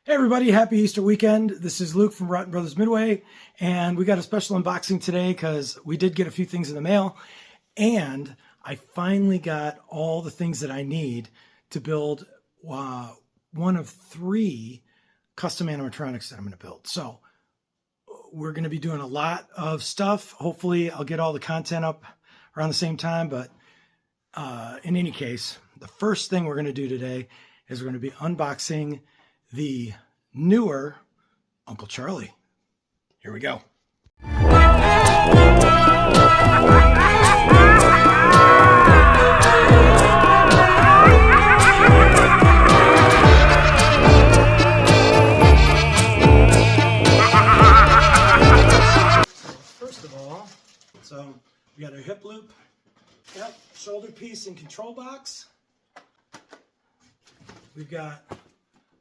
Hey everybody, happy Easter weekend. This is Luke from Rotten Brothers Midway, and we got a special unboxing today because we did get a few things in the mail, and I finally got all the things that I need to build one of 3 custom animatronics that I'm going to build. So we're going to be doing a lot of stuff. Hopefully I'll get all the content up around the same time, but in any case, the first thing we're going to do today is we're going to be unboxing the newer Uncle Charlie. Here we go. First of all, so we got our hip loop, shoulder piece and control box. We've got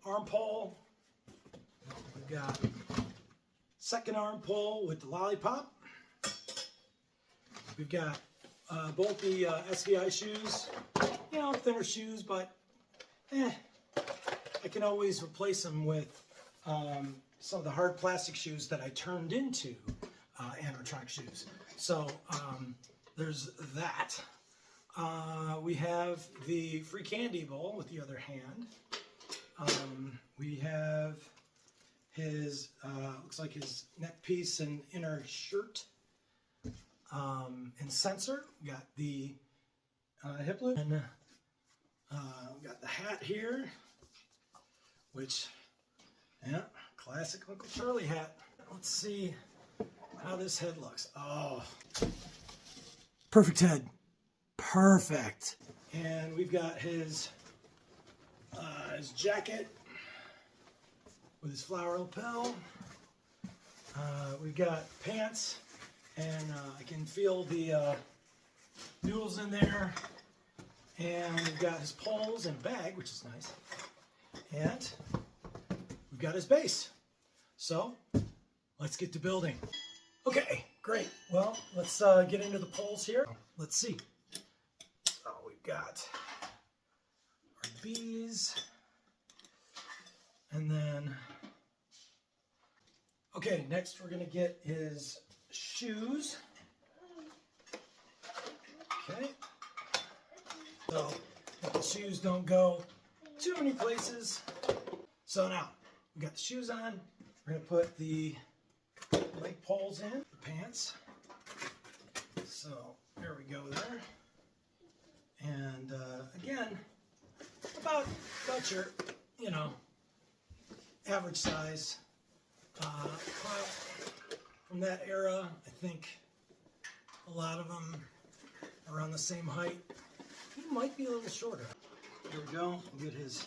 arm pole. We've got second arm pole with the lollipop. We've got both the SVI shoes, thinner shoes, but I can always replace them with some of the hard plastic shoes that I turned into animatronic shoes. So there's that. We have the free candy bowl with the other hand. We have his, looks like his neck piece and inner shirt and sensor. We got the hip loop, and we got the hat here, which, classic Uncle Charlie hat. Let's see how this head looks. Oh, perfect head. Perfect. And we've got his jacket with his flower lapel. We've got pants, and I can feel the noodles in there. And we've got his poles and bag, which is nice. And we've got his base. So let's get to building. Okay, great. Well, let's get into the poles here. Let's see. So we've got our bees. And then, okay, next we're going to get his shoes. Okay. So the shoes don't go too many places. So now, we got the shoes on. We're going to put the leg poles in, the pants. So there we go there. And again, about your, average size prop from that era. I think a lot of them are around the same height. He might be a little shorter. Here we go. We'll get his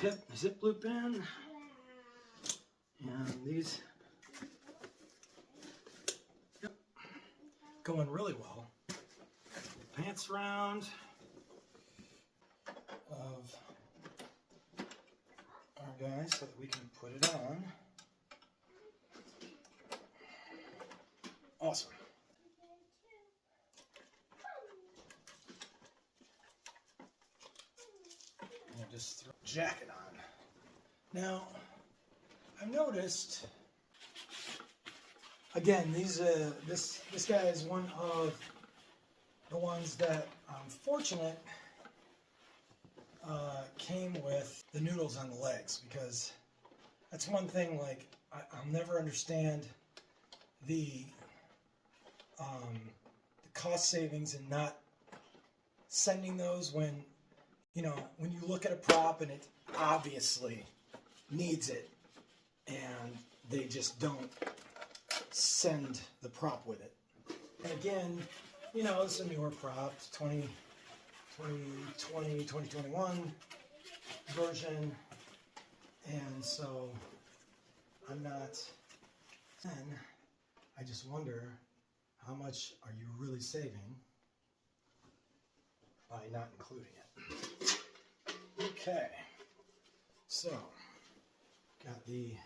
hip loop in. And these going really well. Pants round of our guys so that we can put it on. Awesome. And just throw a jacket on. Now, I've noticed, again, this guy is one of the ones that I'm fortunate came with the noodles on the legs, because that's one thing, like, I'll never understand the cost savings in not sending those when you look at a prop and it obviously needs it, and they just don't send the prop with it. And again, it's a newer prop, 2021 version, and so I'm not, then I just wonder, how much are you really saving by not including it? Okay, so got the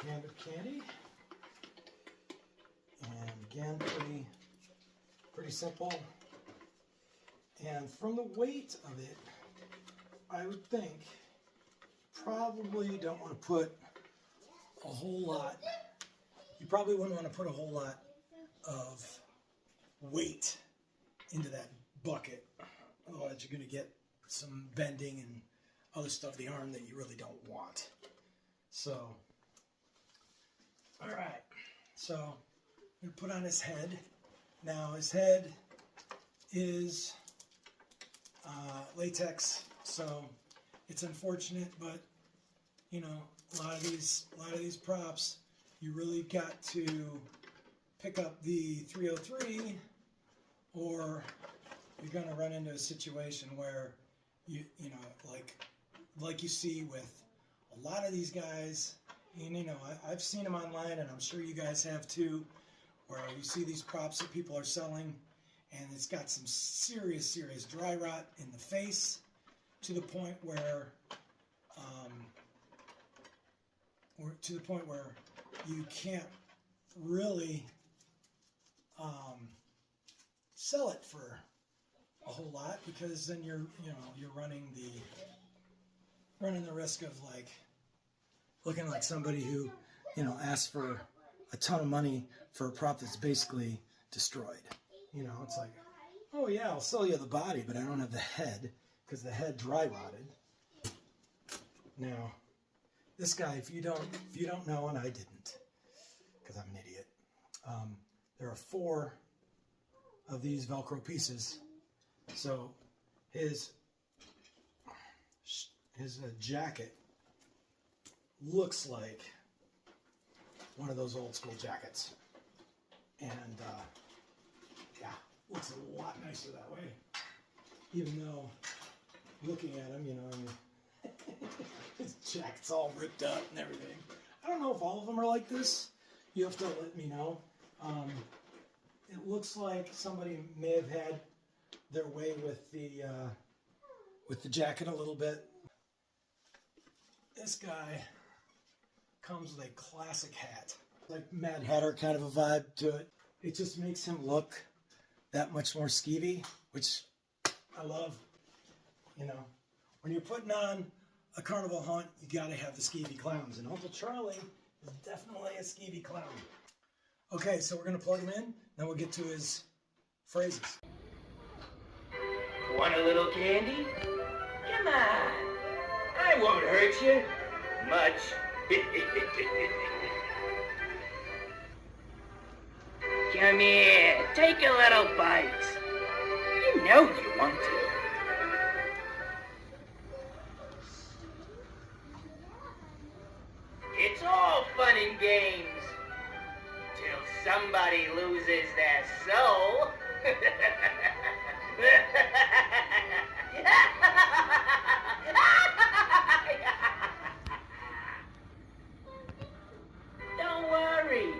hand of candy, and again, pretty simple. And from the weight of it, I would think probably don't want to put a whole lot. You probably wouldn't want to put a whole lot of weight into that bucket. Otherwise, you're going to get some bending and other stuff of the arm that you really don't want. So, all right. So, I'm going to put on his head. Now, his head is latex, so it's unfortunate, but you know, a lot of these props, you really got to pick up the 303, or you're going to run into a situation where you know, like you see with a lot of these guys, and you know, I've seen them online, and I'm sure you guys have too, where you see these props that people are selling, and it's got some serious dry rot in the face, to the point where you can't really sell it for a whole lot, because then you're running the risk of like looking like somebody who, you know, asks for a ton of money for a prop that's basically destroyed. You know, it's like, oh yeah, I'll sell you the body, but I don't have the head, because the head dry rotted. Now, this guy, if you don't know, and I didn't, because I'm an idiot, there are 4 of these Velcro pieces. So his jacket looks like one of those old school jackets, and yeah, looks a lot nicer that way. Even though looking at him, you know, his jacket's all ripped up and everything. I don't know if all of them are like this. You have to let me know. It looks like somebody may have had their way with the jacket a little bit. This guy comes with a classic hat, like Mad Hatter kind of a vibe to it. It just makes him look that much more skeevy, which I love. You know, when you're putting on a carnival hunt, you got to have the skeevy clowns, and Uncle Charlie is definitely a skeevy clown. Okay, so we're going to plug him in, then we'll get to his phrases. Want a little candy? Come on. I won't hurt you much. Come here, take a little bite. You know you want to. It's all fun and games till somebody loses their soul. Don't worry.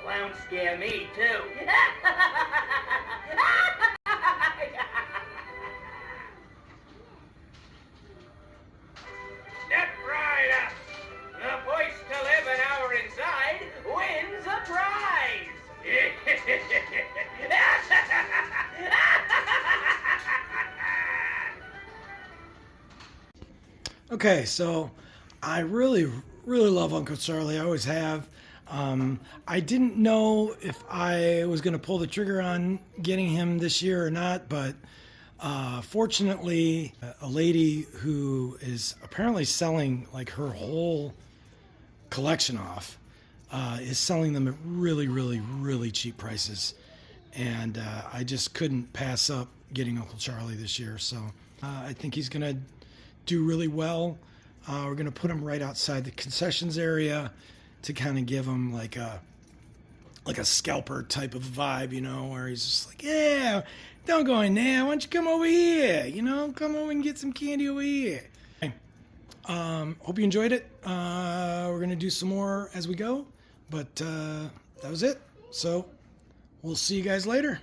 Clowns scare me too. Step right up. The voice to live an hour inside wins a prize. Okay, so I really love Uncle Charlie. I always have. I didn't know if I was going to pull the trigger on getting him this year or not, but fortunately, a lady who is apparently selling like her whole collection off is selling them at really cheap prices, and I just couldn't pass up getting Uncle Charlie this year. So I think he's going to do really well. We're going to put him right outside the concessions area to kind of give him like a scalper type of vibe, you know, where he's just like, yeah, don't go in there. Why don't you come over here? You know, come over and get some candy over here. Hope you enjoyed it. We're going to do some more as we go, but that was it. So we'll see you guys later.